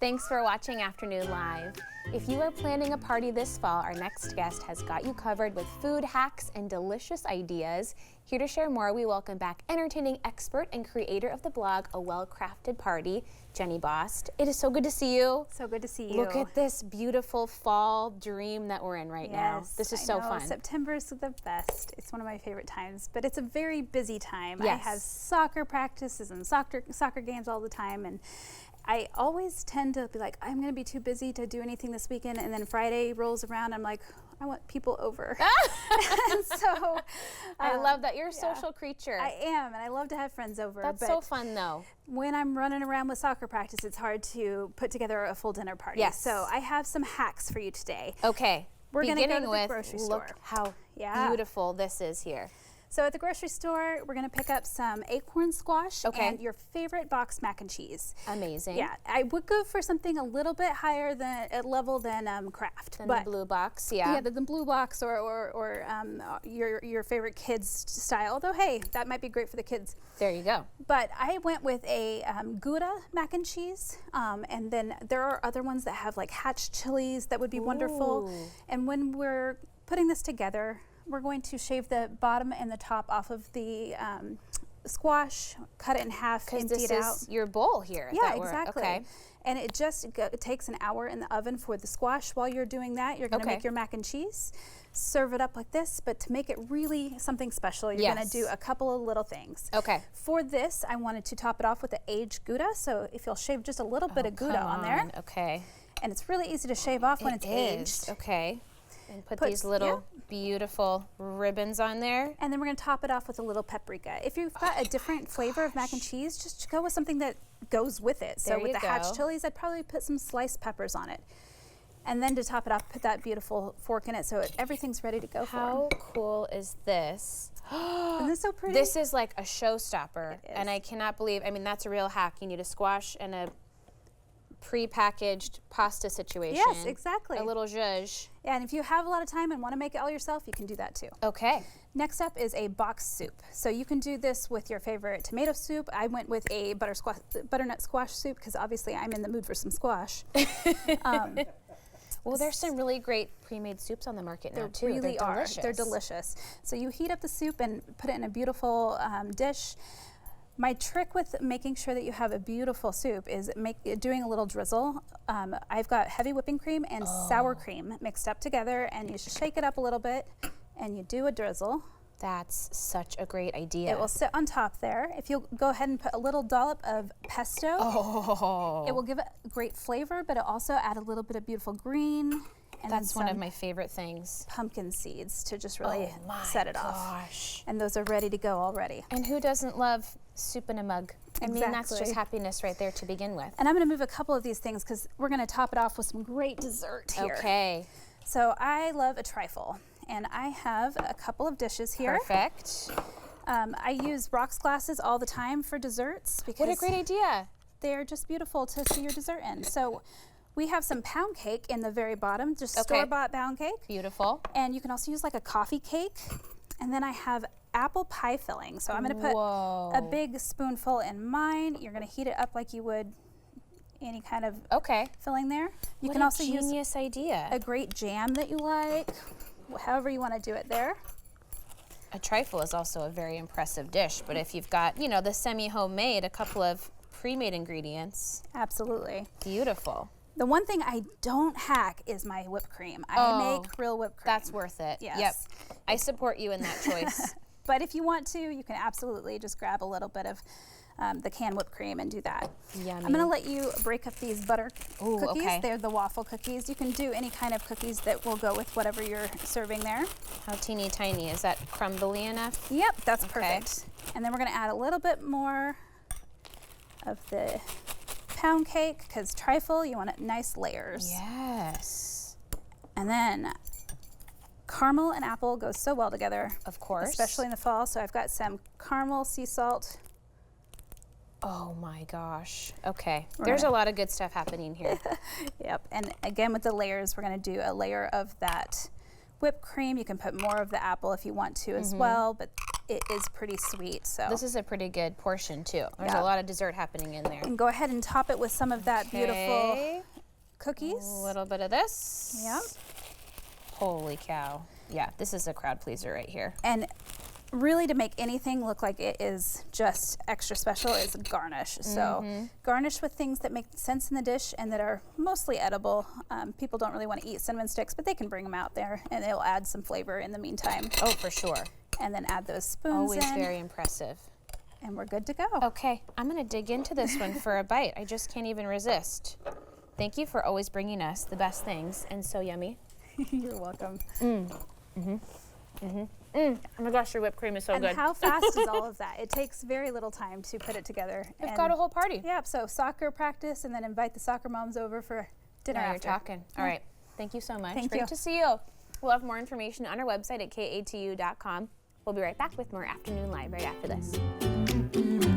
Thanks for watching Afternoon Live. If you are planning a party this fall, our next guest has got you covered with food hacks and delicious ideas. Here to share more, we welcome back entertaining expert and creator of the blog, A Well-Crafted Party, Jenni Bost. It is so good to see you. So good to see you. Look at this beautiful fall dream that we're in right now. This is so fun. September is the best. It's one of my favorite times, but it's a very busy time. Yes. I have soccer practices and soccer games all the time, and I always tend to be like, I'm going to be too busy to do anything this weekend, and then Friday rolls around, I'm like, I want people over. And so I love that. You're a social creature. I am, and I love to have friends over. That's so fun, though. When I'm running around with soccer practice, it's hard to put together a full dinner party. Yes. So I have some hacks for you today. Okay. We're going to go to with, the grocery store. Look how beautiful this is here. So at the grocery store, we're going to pick up some acorn squash and your favorite boxed mac and cheese. Amazing. Yeah, I would go for something a little bit higher than level than Kraft. Than the blue box, yeah. Yeah, the blue box or your favorite kids style. Although, hey, that might be great for the kids. There you go. But I went with a Gouda mac and cheese, and then there are other ones that have like hatch chilies that would be wonderful. And when we're putting this together, we're going to shave the bottom and the top off of the squash, cut it in half, empty it out. This is your bowl here. Yeah, exactly. Okay. And it just it takes an hour in the oven for the squash. While you're doing that, you're going to make your mac and cheese. Serve it up like this, but to make it really something special, you're going to do a couple of little things. Okay. For this, I wanted to top it off with the aged Gouda. So if you'll shave just a little bit of Gouda on there. Okay. And it's really easy to shave off when it's aged. Okay. And put these little beautiful ribbons on there. And then we're going to top it off with a little paprika. If you've got a different flavor of mac and cheese, just go with something that goes with it. So with the hatch chilies, I'd probably put some sliced peppers on it. And then to top it off, put that beautiful fork in it so everything's ready to go for How cool is this? Isn't this so pretty? This is like a showstopper. And I cannot believe, I mean, that's a real hack. You need a squash and a pre-packaged pasta situation. Yes, exactly. A little zhuzh. Yeah, and if you have a lot of time and want to make it all yourself, you can do that too. Okay. Next up is a box soup. So you can do this with your favorite tomato soup. I went with a butternut squash soup because obviously I'm in the mood for some squash. Well, there's some really great pre-made soups on the market now too. They're delicious. They're delicious. So you heat up the soup and put it in a beautiful dish. My trick with making sure that you have a beautiful soup is doing a little drizzle. I've got heavy whipping cream and sour cream mixed up together, and you shake it up a little bit, and you do a drizzle. That's such a great idea. It will sit on top there. If you'll go ahead and put a little dollop of pesto, it will give it great flavor, but it also add a little bit of beautiful green. And that's one of my favorite things. Pumpkin seeds to just really set it off. And those are ready to go already. And who doesn't love soup in a mug? I mean, that's just happiness right there to begin with. And I'm going to move a couple of these things because we're going to top it off with some great dessert here. Okay. So I love a trifle, and I have a couple of dishes here. Perfect. I use rocks glasses all the time for desserts because what a great idea. They're just beautiful to see your dessert in. So we have some pound cake in the very bottom, just store-bought pound cake. Beautiful. And you can also use like a coffee cake. And then I have apple pie filling. So I'm going to put a big spoonful in mine. You're going to heat it up like you would any kind of filling there. You can also use a great jam that you like, however you want to do it there. A trifle is also a very impressive dish, but if you've got, you know, the semi-homemade, a couple of pre-made ingredients. Absolutely. Beautiful. The one thing I don't hack is my whipped cream. I make real whipped cream. That's worth it. Yes. Yep. I support you in that choice. But if you want to, you can absolutely just grab a little bit of the canned whipped cream and do that. Yummy. I'm going to let you break up these butter cookies. They're the waffle cookies. You can do any kind of cookies that will go with whatever you're serving there. How teeny tiny? Is that crumbly enough? Yep, that's perfect. And then we're going to add a little bit more of the pound cake because trifle, you want it nice layers. Yes. And then caramel and apple goes so well together. Of course. Especially in the fall. So I've got some caramel sea salt. Oh my gosh. Okay. There's a lot of good stuff happening here. Yep. And again with the layers, we're going to do a layer of that whipped cream. You can put more of the apple if you want to as well, but it is pretty sweet. So this is a pretty good portion too. There's Yeah. a lot of dessert happening in there. And go ahead and top it with some of that beautiful cookies. A little bit of this. Yeah. Holy cow. Yeah, this is a crowd pleaser right here. And really, to make anything look like it is just extra special is garnish. So garnish with things that make sense in the dish and that are mostly edible. People don't really want to eat cinnamon sticks, but they can bring them out there and it'll add some flavor in the meantime. Oh, for sure. And then add those spoons Always in. very impressive. And we're good to go. Okay, I'm gonna dig into this one for a bite. I just can't even resist. Thank you for always bringing us the best things and so yummy. You're welcome. Oh my gosh, your whipped cream is so good. And how fast is all of that? It takes very little time to put it together. We've got a whole party. Yeah, so soccer practice and then invite the soccer moms over for dinner Now after. you're talking. All right, thank you so much. Thank Great you. to see you. We'll have more information on our website at katu.com. We'll be right back with more Afternoon Live right after this.